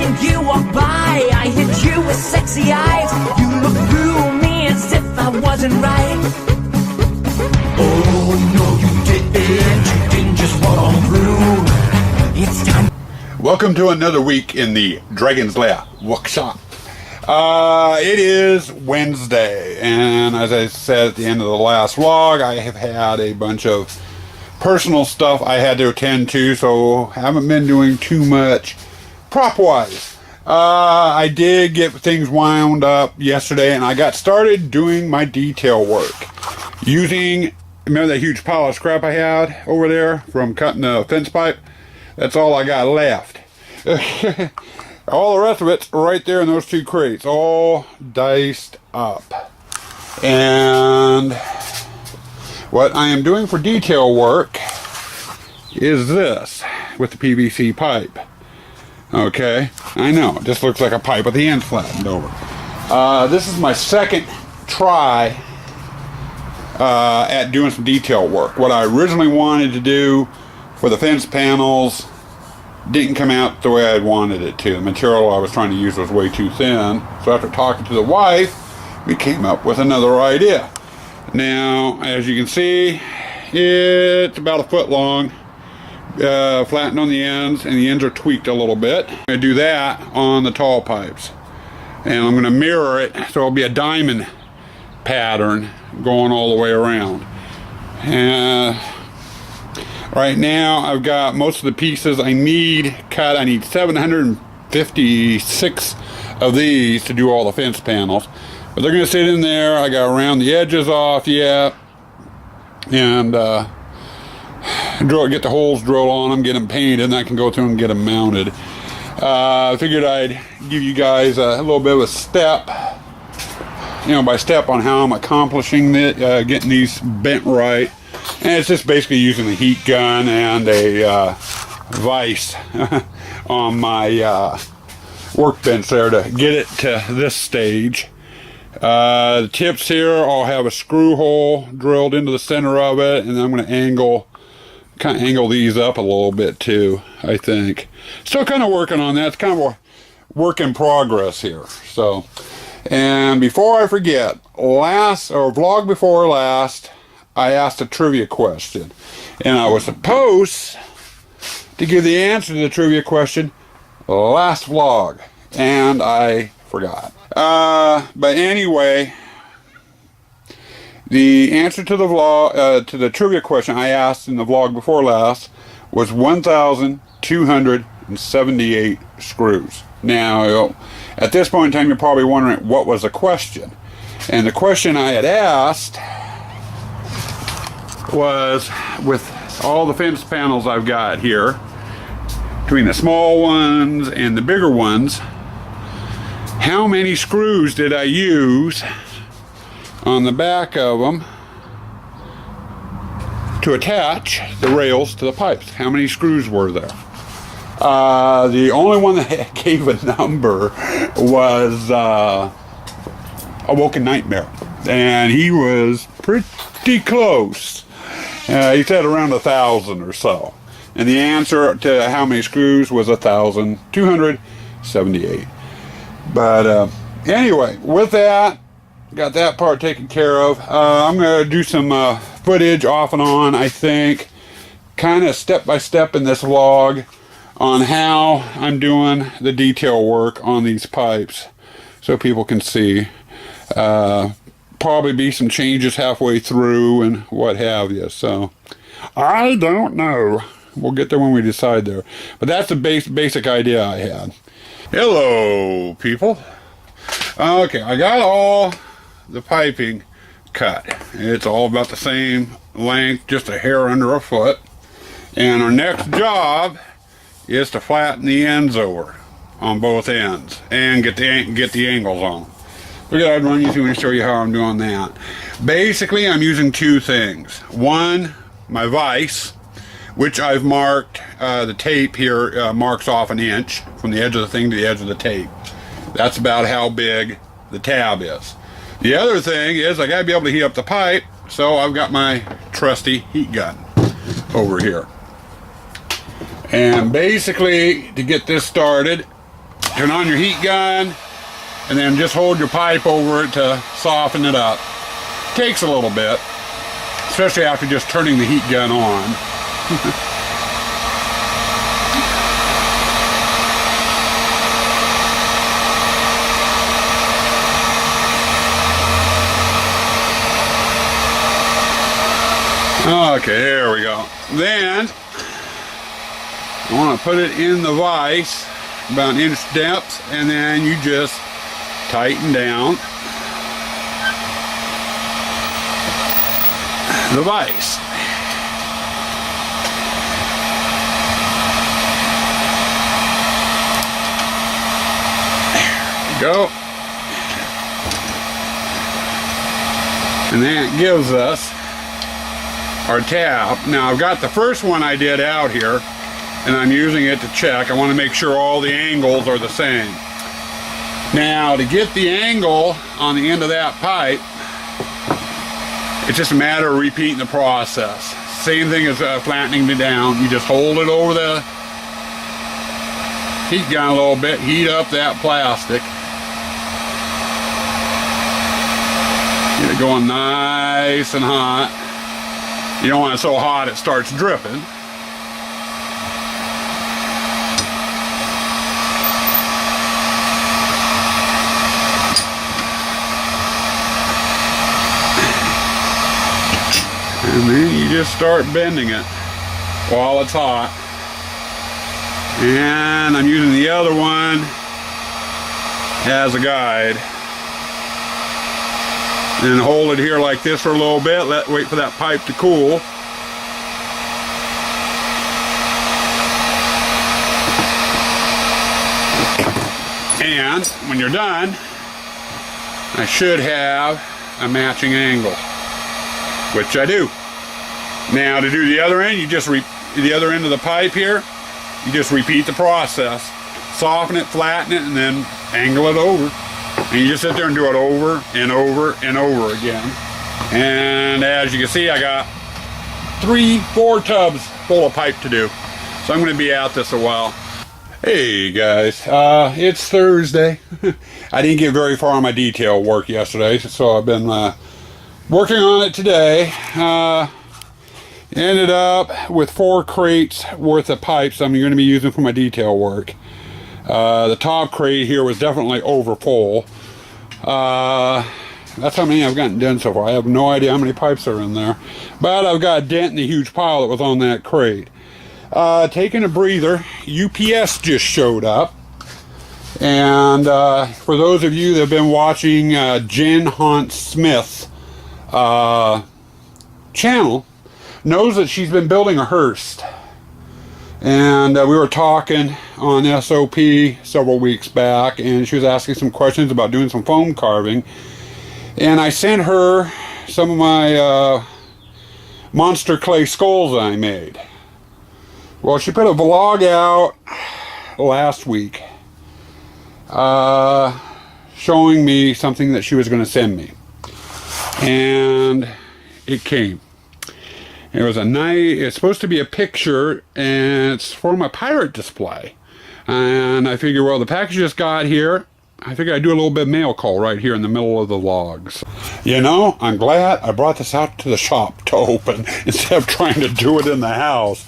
and you walk by, I hit you with sexy eyes. You look through me as if I wasn't right. Oh no, you didn't just walk on through. It's time. Welcome to another week in the Dragon's Lair workshop. It is Wednesday, and as I said at the end of the last vlog, I have had a bunch of personal stuff I had to attend to, so haven't been doing too much prop-wise. I did get things wound up yesterday, and I got started doing my detail work using, remember that huge pile of scrap I had over there from cutting the fence pipe? That's all I got left. All the rest of it's right there in those two crates, all diced up. And what I am doing for detail work is this with the PVC pipe. Okay, I know, this looks like a pipe with the end flattened over. This is my second try at doing some detail work. What I originally wanted to do for the fence panels didn't come out the way I wanted it to. The material I was trying to use was way too thin. So after talking to the wife, we came up with another idea. Now, as you can see, it's about a foot long, flattened on the ends, and the ends are tweaked a little bit. I'm going to do that on the tall pipes. And I'm going to mirror it so it'll be a diamond pattern going all the way around. And right now, I've got most of the pieces I need cut. I need 756 of these to do all the fence panels. But they're going to sit in there. I got to round the edges off yet. And get the holes drilled on them, get them painted, and I can go through and get them mounted. I figured I'd give you guys a little bit of a step, by step on how I'm accomplishing it, getting these bent right. And it's just basically using the heat gun and a vise on my workbench there to get it to this stage. The tips here, I'll have a screw hole drilled into the center of it, and I'm going to angle these up a little bit too, I think. Still kind of working on that. It's kind of a work in progress here. So, and before I forget, vlog before last, I asked a trivia question, and I was supposed to give the answer to the trivia question last vlog, and I forgot. But anyway, the answer to the vlog, to the trivia question I asked in the vlog before last was 1,278 screws. Now, at this point in time, you're probably wondering what was the question, and the question I had asked was, with all the fence panels I've got here, between the small ones and the bigger ones, how many screws did I use on the back of them to attach the rails to the pipes? How many screws were there? The only one that gave a number was Awoken Nightmare, and he was pretty close. He said around 1,000 or so. And the answer to how many screws was 1,278. But anyway, with that, got that part taken care of. I'm going to do some footage off and on, I think, kind of step by step in this vlog on how I'm doing the detail work on these pipes so people can see. Probably be some changes halfway through and what have you, so I don't know. We'll get there when we decide there, but that's the basic idea I had. Hello people. Okay, I got all the piping cut. It's all about the same length, just a hair under a foot, and our next job is to flatten the ends over on both ends and get the angles on them. I'd run you through and show you how I'm doing that. Basically, I'm using two things. One, my vise, which I've marked, the tape here marks off 1 inch from the edge of the thing to the edge of the tape. That's about how big the tab is. The other thing is I gotta be able to heat up the pipe, so I've got my trusty heat gun over here. And basically, to get this started, Turn on your heat gun, and then just hold your pipe over it to soften it up. Takes a little bit, especially after just turning the heat gun on. Okay, there we go. Then I want to put it in the vise about an inch depth, and then you just tighten down the vise. There we go. And that gives us our tab. Now I've got the first one I did out here, and I'm using it to check. I want to make sure all the angles are the same. Now to get the angle on the end of that pipe, it's just a matter of repeating the process. Same thing as flattening it down. You just hold it over the heat gun a little bit, heat up that plastic. Get it going nice and hot. You don't want it so hot it starts dripping. And then you just start bending it while it's hot. And I'm using the other one as a guide. And hold it here like this for a little bit. Wait for that pipe to cool. And when you're done, I should have a matching angle, which I do. Now to do the other end, you just the other end of the pipe here, you just repeat the process. Soften it, flatten it, and then angle it over. And you just sit there and do it over and over and over again. And as you can see, I got 3-4 tubs full of pipe to do. So I'm going to be at this a while. Hey guys, it's Thursday. I didn't get very far on my detail work yesterday, so I've been working on it today. Ended up with 4 crates worth of pipes I'm going to be using for my detail work. The top crate here was definitely over full. That's how many I've gotten done so far. I have no idea how many pipes are in there, but I've got a dent in the huge pile that was on that crate. Taking a breather, UPS just showed up, and for those of you that have been watching Jen Hunt Smith's channel, knows that she's been building a hearse. And we were talking on SOP several weeks back, and she was asking some questions about doing some foam carving. And I sent her some of my monster clay skulls I made. Well, she put a vlog out last week showing me something that she was going to send me. And it came. It was a nice, it's supposed to be a picture, and it's for my pirate display. And I figure, well, the package just got here. I figure I'd do a little bit of mail call right here in the middle of the logs. You know, I'm glad I brought this out to the shop to open instead of trying to do it in the house.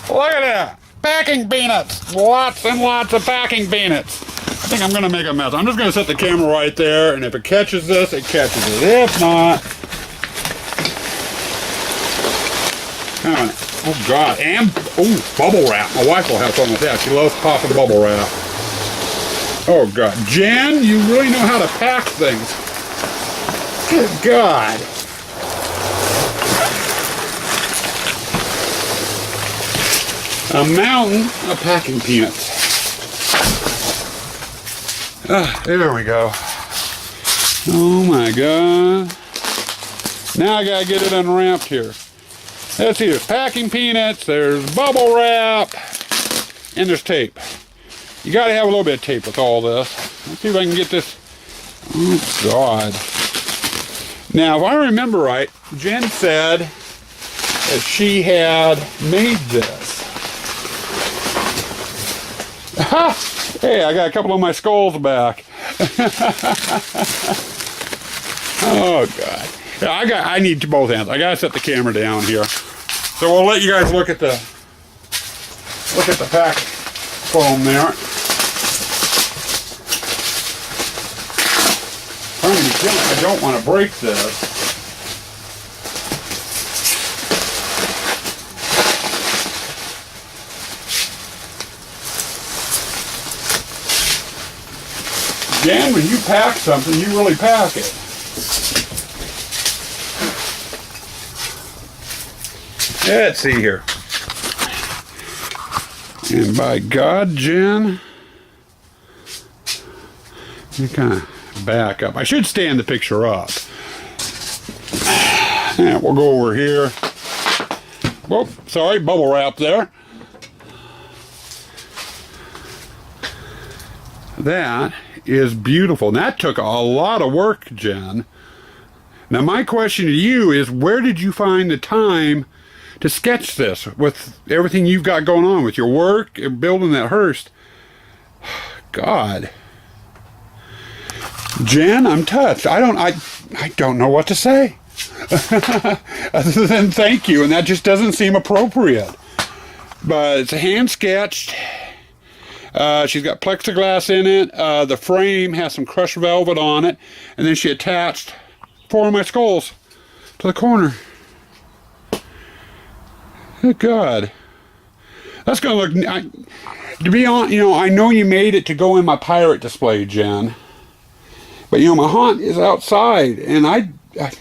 Look at that! Packing peanuts! Lots and lots of packing peanuts! I think I'm going to make a mess. I'm just going to set the camera right there, and if it catches this, it catches it. If not... Oh God, and bubble wrap. My wife will have fun with that. She loves popping bubble wrap. Oh God, Jen, you really know how to pack things. Good God. A mountain of packing peanuts. There we go. Oh my God. Now I gotta get it unwrapped here. Let's see, there's packing peanuts, there's bubble wrap, and there's tape. You gotta have a little bit of tape with all this. Let's see if I can get this. Oh God. Now, if I remember right, Jen said that she had made this. Ha! Hey, I got a couple of my skulls back. Oh God. Yeah, I need both hands. I gotta set the camera down here. So we'll let you guys look at the pack foam there. Trying to be gentle. I don't want to break this. Jan, when you pack something, you really pack it. Let's see here. And by God, Jen, you kind of back up. I should stand the picture up. And we'll go over here. Whoop, sorry, bubble wrap there. That is beautiful. And that took a lot of work, Jen. Now my question to you is, where did you find the time to sketch this with everything you've got going on with your work and building that hearse? God. Jen, I'm touched. I don't know what to say. Other than thank you, and that just doesn't seem appropriate. But it's a hand sketched. She's got plexiglass in it. The frame has some crushed velvet on it, and then she attached 4 of my skulls to the corner. Good God. That's gonna look, to be honest, I know you made it to go in my pirate display, Jen. But my haunt is outside, and I think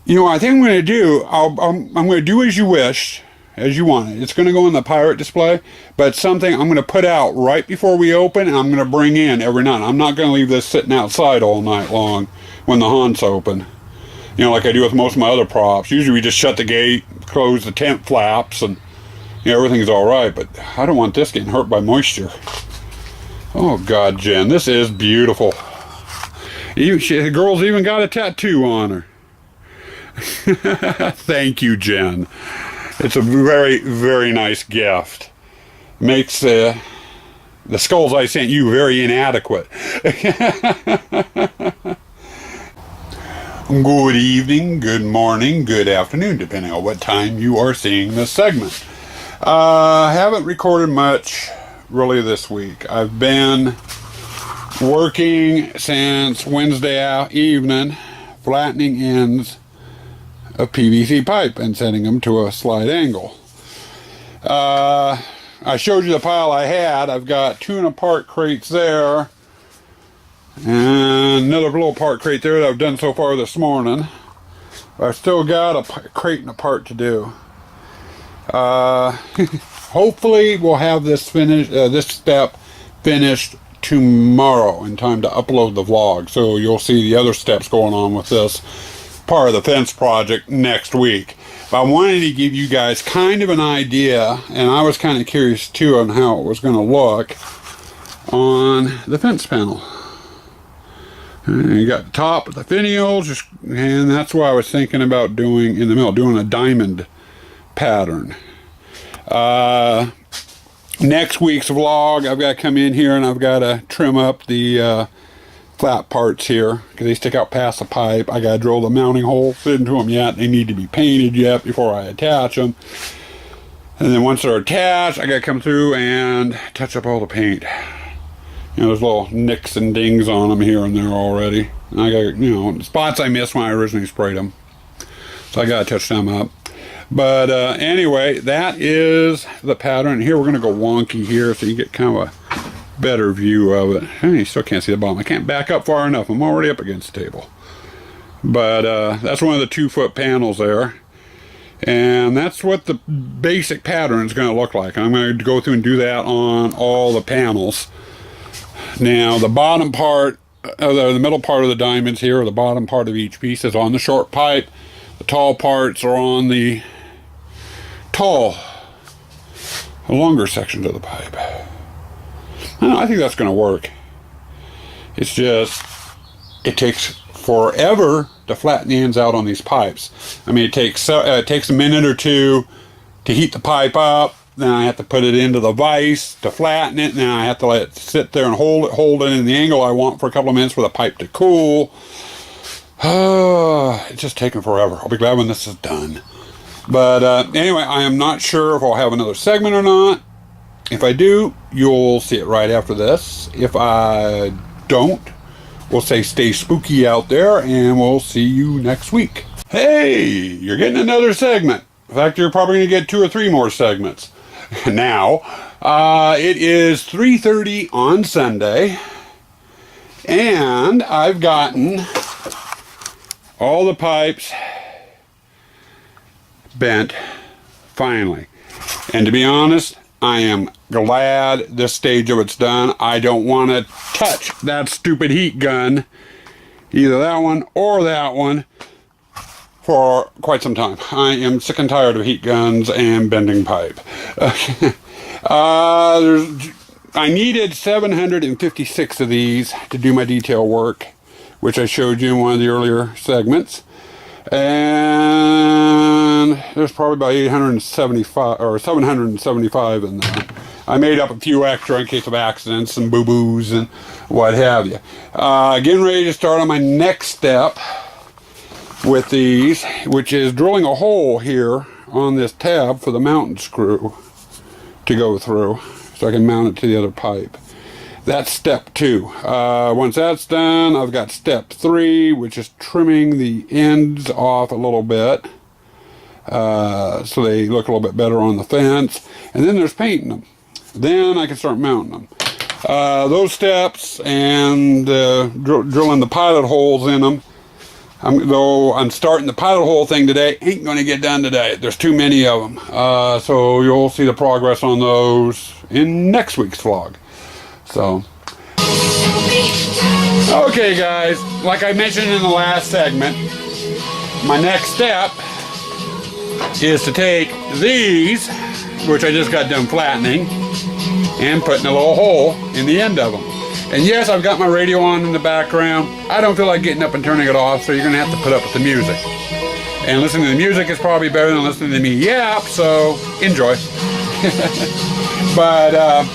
I'm going to do, I'm going to do as you wish, as you want it. It's going to go in the pirate display, but it's something I'm going to put out right before we open, and I'm going to bring in every night. I'm not going to leave this sitting outside all night long when the haunt's open. Like I do with most of my other props. Usually we just shut the gate, close the tent flaps, and everything's all right. But I don't want this getting hurt by moisture. Oh God, Jen, this is beautiful. The girl's even got a tattoo on her. Thank you, Jen. It's a very, very nice gift. Makes the skulls I sent you very inadequate. Good evening, good morning, good afternoon, depending on what time you are seeing this segment. I haven't recorded much really this week. I've been working since Wednesday evening, flattening ends of PVC pipe and setting them to a slight angle. I showed you the pile I had. I've got 2 and a part crates there, and another little part crate there that I've done so far this morning. I've still got a crate and a part to do. Hopefully we'll have this step finished tomorrow in time to upload the vlog, so you'll see the other steps going on with this part of the fence project next week. But I wanted to give you guys kind of an idea, and I was kind of curious too on how it was going to look on the fence panel. And you got the top of the finials, and that's what I was thinking about doing in the middle, doing a diamond pattern. Next week's vlog, I've got to come in here and I've got to trim up the flat parts here because they stick out past the pipe. I got to drill the mounting hole, fit into them yet. They need to be painted yet before I attach them. And then once they're attached, I got to come through and touch up all the paint. There's little nicks and dings on them here and there already. And I got, spots I missed when I originally sprayed them. So I got to touch them up. But anyway, that is the pattern. Here we're going to go wonky here so you get kind of a better view of it. You still can't see the bottom. I can't back up far enough. I'm already up against the table. But that's one of the 2-foot panels there. And that's what the basic pattern is going to look like. I'm going to go through and do that on all the panels. Now the bottom part, the middle part of the diamonds here, or the bottom part of each piece is on the short pipe. The tall parts are on the longer sections of the pipe. I think that's going to work. It's just, it takes forever to flatten the ends out on these pipes. I mean, it takes a minute or two to heat the pipe up, then I have to put it into the vise to flatten it, and then I have to let it sit there and hold it in the angle I want for a couple of minutes for the pipe to cool. It's just taking forever. I'll be glad when this is done. But anyway, I am not sure if I'll have another segment or not. If I do, you'll see it right after this. If I don't, we'll say stay spooky out there, and we'll see you next week. Hey, you're getting another segment. In fact, you're probably going to get 2 or 3 more segments. Now, it is 3:30 on Sunday, and I've gotten all the pipes bent, finally. And to be honest, I am glad this stage of it's done. I don't want to touch that stupid heat gun, either that one or that one, for quite some time. I am sick and tired of heat guns and bending pipe. I needed 756 of these to do my detail work, which I showed you in one of the earlier segments. And there's probably about 875 or 775 in there. I made up a few extra in case of accidents and boo-boos and what have you. Getting ready to start on my next step with these, which is drilling a hole here on this tab for the mounting screw to go through so I can mount it to the other pipe. That's step 2. Once that's done, I've got step 3, which is trimming the ends off a little bit so they look a little bit better on the fence. And then there's painting them. Then I can start mounting them. Those steps and drilling the pilot holes in them, though I'm starting the pilot hole thing today, ain't going to get done today. There's too many of them. So you'll see the progress on those in next week's vlog. So, okay guys, like I mentioned in the last segment, my next step is to take these, which I just got done flattening, and putting a little hole in the end of them. And yes, I've got my radio on in the background. I don't feel like getting up and turning it off, so you're going to have to put up with the music. And listening to the music is probably better than listening to me yap, so enjoy. But,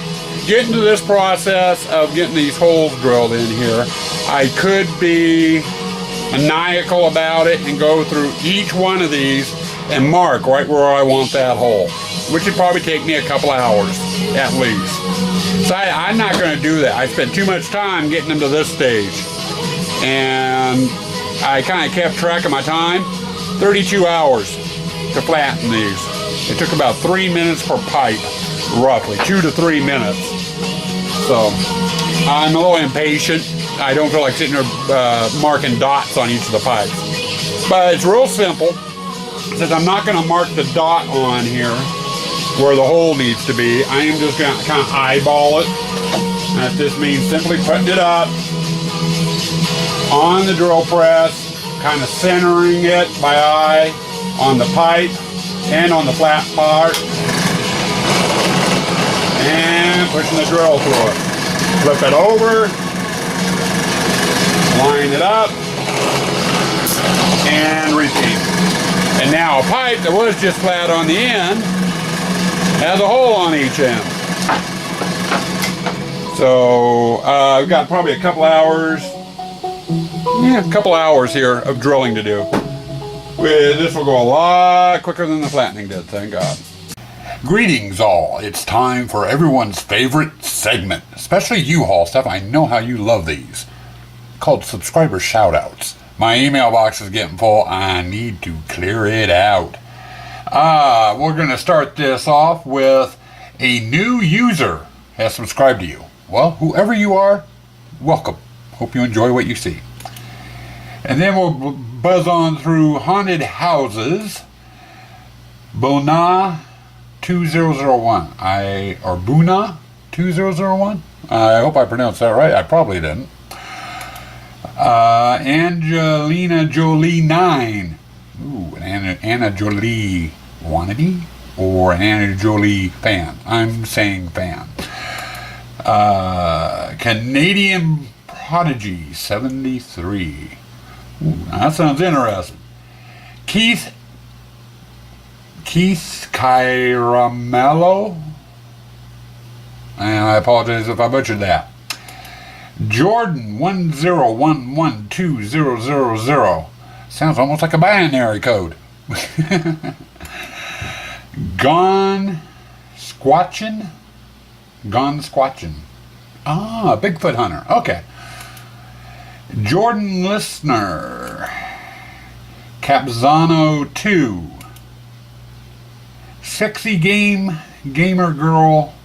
getting to this process of getting these holes drilled in here, I could be maniacal about it and go through each one of these and mark right where I want that hole, which would probably take me a couple hours at least. So I'm not going to do that. I spent too much time getting them to this stage, and I kind of kept track of my time. 32 hours to flatten these. It took about 3 minutes per pipe, roughly 2 to 3 minutes. So I'm a little impatient. I don't feel like sitting there marking dots on each of the pipes. But it's real simple. Since I'm not going to mark the dot on here where the hole needs to be, I am just going to kind of eyeball it. And that just means simply putting it up on the drill press, kind of centering it by eye on the pipe and on the flat part, and pushing the drill through it. Flip it over, line it up, and repeat. And now a pipe that was just flat on the end has a hole on each end. So I've got probably a couple hours here of drilling to do. This will go a lot quicker than the flattening did, thank God. Greetings all, it's time for everyone's favorite segment, especially you, Haul Stuff. I know how you love these, called subscriber shoutouts. My email box is getting full. I need to clear it out. We're going to start this off with a new user has subscribed to you. Well, whoever you are, welcome. Hope you enjoy what you see. And then we'll buzz on through Haunted Houses. Bona 2001. Or Buna 2001. I hope I pronounced that right. I probably didn't. Angelina Jolie 9. Ooh, an Anna Jolie wannabe or an Anna Jolie fan. I'm saying fan. Canadian Prodigy 73. Ooh, that sounds interesting. Keith Keith Caramello, and I apologize if I butchered that. Jordan 1011200. Sounds almost like a binary code. Gone Squatchin'. Ah, Bigfoot hunter. Okay. Jordan Listener. Capzano 2. Sexy Gamer Girl.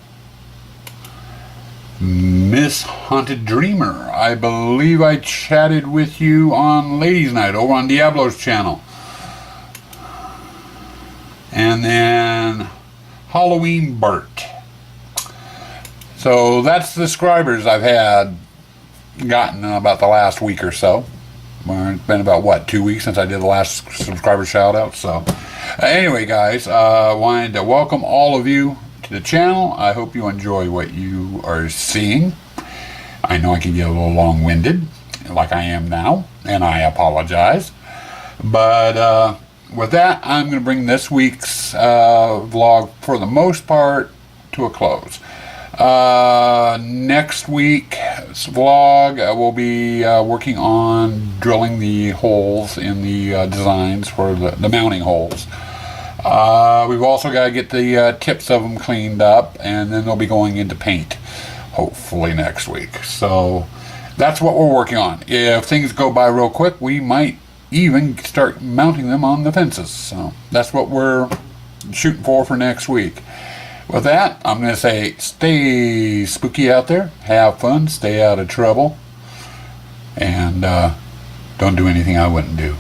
Miss Haunted Dreamer. I believe I chatted with you on Ladies Night over on Diablo's channel. And then Halloween Bert. So that's the subscribers I've gotten in about the last week or so. It's been about, what, 2 weeks since I did the last subscriber shout out. So anyway, guys, wanted to welcome all of you to the channel. I hope you enjoy what you are seeing. I know I can get a little long-winded like I am now, and I apologize. But with that, I'm going to bring this week's vlog for the most part to a close. Next week's vlog, we'll be working on drilling the holes in the designs for the mounting holes. We've also got to get the tips of them cleaned up, and then they'll be going into paint hopefully next week. So that's what we're working on. If things go by real quick, we might even start mounting them on the fences. So that's what we're shooting for next week. With that, I'm going to say stay spooky out there, have fun, stay out of trouble, and don't do anything I wouldn't do.